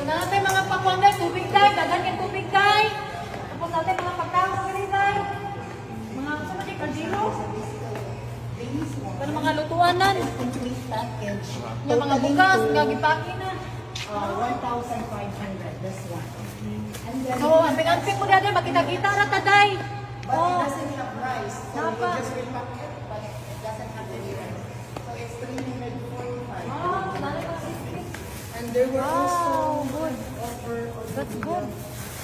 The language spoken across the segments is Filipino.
natin mga pakuan day, tubig day, dagan yung tubig day. Tapos natin mga pagkaon sa gani day. Mga sa mga kardino. Pero mga lutuanan. Complete package. Yung mga bugas, nga gipaki na. 1,500 this one. And then So, amping-amping mo dyan, makita-kita rata day. but it doesn't have rice. So you just repack it, but it doesn't have any rice. So it's 345. And there were also good. offer. That's good.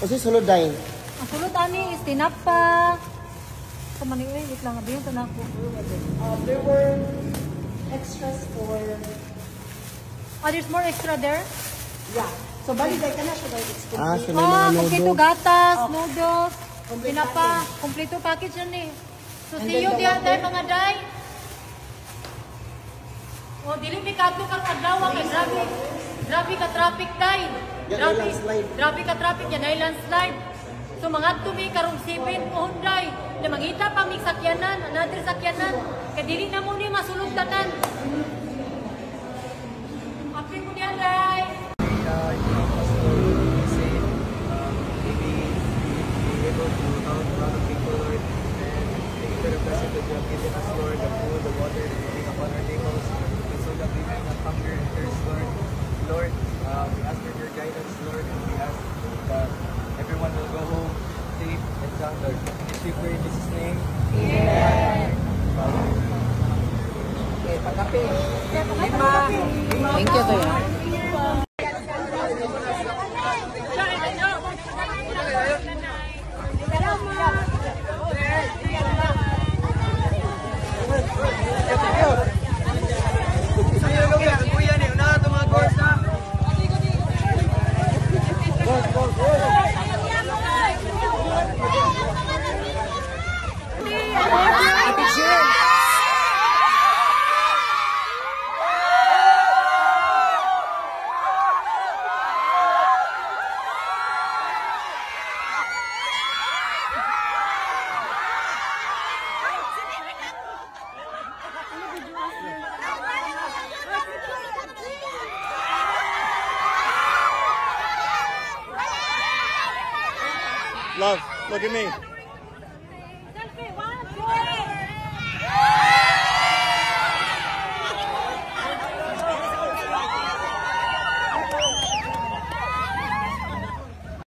Kasi sulod dahil. Ang sulod ani is tinapa. Kamaningay, wait lang, abiyan ito na ako. There were extras for There's more extra there? yeah. So bali dai kana siya guys. It's Ah, complete. so may mga Kompleto noodles. gatas, noodles, Complete tinapa, package. kompleto package yan eh. So And see then you the diyan water. day mga day. Oh, dili mi kadto kang adlaw kay grabe. Grabe ka traffic day. Yan ay landslide. Grabe ka traffic yan ay landslide. So mga tumi karong 7 pohon day. Na mangita pa mig sakyanan, another sakyanan. Kay dili na mo ni masulod tanan. Apil mo diyan day. Lord, we ask for your guidance, Lord, and we ask that everyone will go home safe and sound, Lord. If we pray in Jesus' name, Amen. Okay, pagkape. Thank you, Toya. Love, look at me.